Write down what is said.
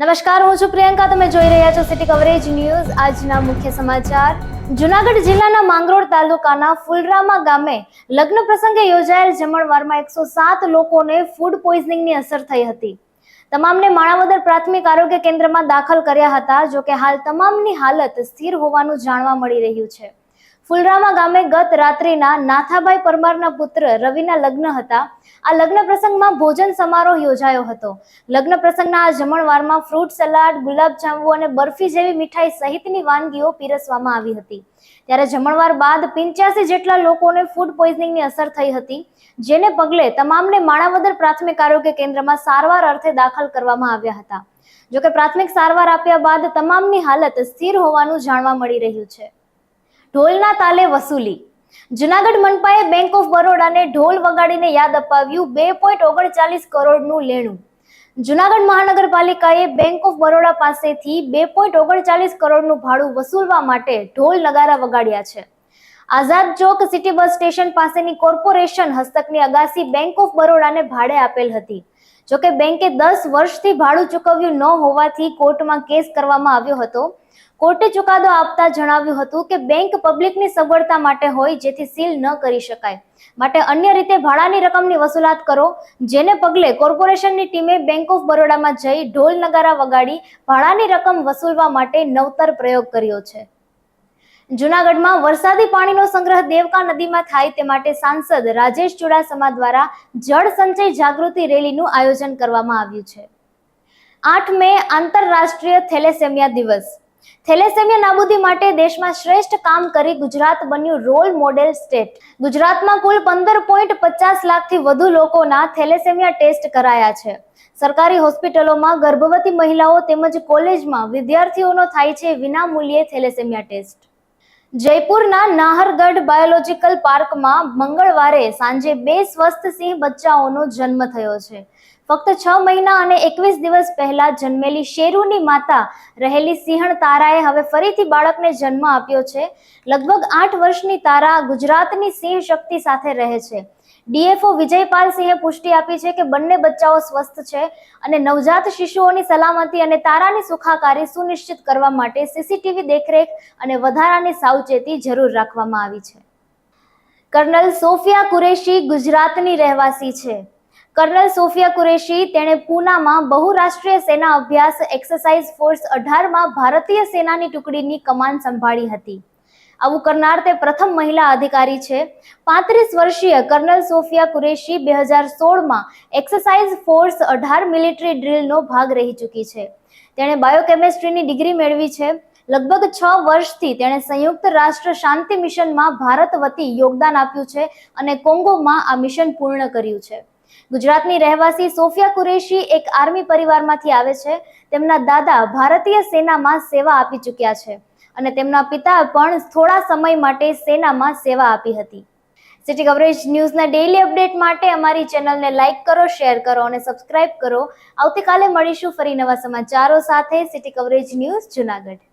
નમસ્કાર, હું છું પ્રિયંકા. તમે જોઈ રહ્યા છો સિટી કવરેજ ન્યૂઝ. આજના મુખ્ય સમાચાર. જૂનાગઢ જિલ્લાના માંગરોળ તાલુકાના ફુલરામા ગામે લગ્ન પ્રસંગે યોજાયેલ જમણવારમાં 107 લોકોને ફૂડ પોઈઝનિંગની અસર થઈ હતી. તમામને માણાવદર પ્રાથમિક આરોગ્ય કેન્દ્રમાં દાખલ કર્યા હતા. જોકે હાલ તમામની હાલત સ્થિર હોવાનું જાણવા મળી રહ્યું છે. ફુલરામા ગામે ગત રાત્રિના નાથાભાઈ પરમારના પુત્ર રવિના લગ્ન હતા. આ લગ્ન પ્રસંગમાં ભોજન સમારોહ યોજાયો હતો. લગ્ન પ્રસંગના આ જમણવારમાં ફ્રૂટ સલાડ, ગુલાબજાંબુ અને બરફી જેવી મીઠાઈ સહિતની વાનગીઓ પીરસવામાં આવી હતી. ત્યારે જમણવાર બાદ 85 જેટલા લોકોને ફૂડ પોઈઝનિંગની અસર થઈ હતી, જેને પગલે તમામને માણાવદર પ્રાથમિક આરોગ્ય કેન્દ્રમાં સારવાર અર્થે દાખલ કરવામાં આવ્યા હતા. જોકે પ્રાથમિક સારવાર આપ્યા બાદ તમામની હાલત સ્થિર હોવાનું જાણવા મળી રહ્યું છે. ઢોલના તાલે વસૂલી. જૂનાગઢ મનપાએ બેંક ઓફ બરોડાને ઢોલ વગાડીને યાદ અપાવ્યું 2.39 કરોડનું લેણું. જૂનાગઢ મહાનગરપાલિકાએ બેંક ઓફ બરોડા પાસેથી 2.39 કરોડનું ભાડું વસૂલવા માટે ઢોલ નગારા વગાડ્યા છે. આઝાદ ચોક સિટી બસ સ્ટેશન પાસેની કોર્પોરેશન હસ્તકની અગાસી બેંક ઓફ બરોડાને ભાડે આપેલ હતી. જોકે બેંકે 10 વર્ષથી ભાડું ચૂકવ્યું ન હોવાથી કોર્ટમાં કેસ કરવામાં આવ્યો હતો. કોર્ટે ચુકાદો આપતા જણાવ્યું હતું કે બેંક પબ્લિકની સગવડતા માટે હોય, જેથી સીલ ન કરી શકાય, માટે અન્ય રીતે ભાડાની રકમની વસૂલાત કરો. જેને પગલે કોર્પોરેશનની ટીમે બેંક ઓફ બરોડામાં જઈ ઢોલ નગારા વગાડી ભાડાની રકમ વસૂલવા માટે નવતર પ્રયોગ કર્યો છે. જૂનાગઢમાં વરસાદી પાણીનો સંગ્રહ દેવકા નદીમાં થાય તે માટે સાંસદ રાજેશ ચુડાસમા દ્વારા જળ સંચય જાગૃતિ રેલીનું આયોજન કરવામાં આવ્યું છે. 8 મે આંતરરાષ્ટ્રીય થેલેસેમિયા દિવસ. થેલેસેમિયા નાબૂદી માટે દેશમાં શ્રેષ્ઠ કામ કરી ગુજરાત બન્યું રોલ મોડેલ સ્ટેટ. ગુજરાતમાં કુલ 15.50 લાખથી વધુ લોકોના થેલેસેમિયા ટેસ્ટ કરાયા છે. સરકારી હોસ્પિટલોમાં ગર્ભવતી મહિલાઓ તેમજ કોલેજમાં વિદ્યાર્થીઓનો થાય છે વિનામૂલ્યે થેલેસેમિયા ટેસ્ટ. જયપુરના નાહરગઢ બાયોલોજીકલ પાર્કમાં મંગળવારે સાંજે 2 સ્વસ્થ સિંહ બચ્ચાઓનો જન્મ થયો છે. ફક્ત 6 મહિના અને 21 દિવસ પહેલા જન્મેલી શેરુની માતા રહેલી સિંહણ તારાએ હવે ફરીથી બાળકને જન્મ આપ્યો છે. લગભગ 8 વર્ષની તારા ગુજરાતની સિંહ શક્તિ સાથે રહે છે. ડીએફઓ વિજયપાલ સિંહે પુષ્ટિ આપી છે કે બંને બચ્ચાઓ સ્વસ્થ છે અને નવજાત શિશુઓની સલામતી અને તારાની સુખાકારી સુનિશ્ચિત કરવા માટે સીસીટીવી દેખરેખ અને વધારાની સાવચેતી જરૂર રાખવામાં આવી છે. કર્નલ સોફિયા કુરેશી ગુજરાતની રહેવાસી છે. કર્નલ સોફિયા કુરેશી તેણે પૂનામાં બહુરાષ્ટ્રીય સેના અભ્યાસ એક્સરસાઇઝ ફોર્સ 18માં ભારતીય સેનાની ટુકડીની કમાન સંભાળી હતી. આવું કરનાર તે પ્રથમ મહિલા અધિકારી છે. 35 વર્ષીય કર્નલ સોફિયા કુરેશી 2016માં એક્સરસાઇઝ ફોર્સ 18 મિલિટરી ડ્રીલનો ભાગ રહી ચૂકી છે. તેણે બાયોકેમિસ્ટ્રીની ડિગ્રી મેળવી છે. લગભગ 6 વર્ષથી તેણે સંયુક્ત રાષ્ટ્ર શાંતિ મિશનમાં ભારત વતી યોગદાન આપ્યું છે અને કોંગોમાં આ મિશન પૂર્ણ કર્યું છે. ગુજરાતની રહેવાસી સોફિયા કુરેશી એક આર્મી પરિવારમાંથી આવે છે. તેમના દાદા ભારતીય સેનામાં સેવા આપી ચૂક્યા છે અને તેમના પિતા પણ થોડા સમય માટે સેનામાં સેવા આપી હતી. સિટી કવરેજ ન્યૂઝના ડેઇલી અપડેટ માટે અમારી ચેનલને લાઇક કરો, શેર કરો અને સબસ્ક્રાઇબ કરો. આવતીકાલે મળીશું ફરી નવા સમાચારો સાથે. City coverage news, Junagadh.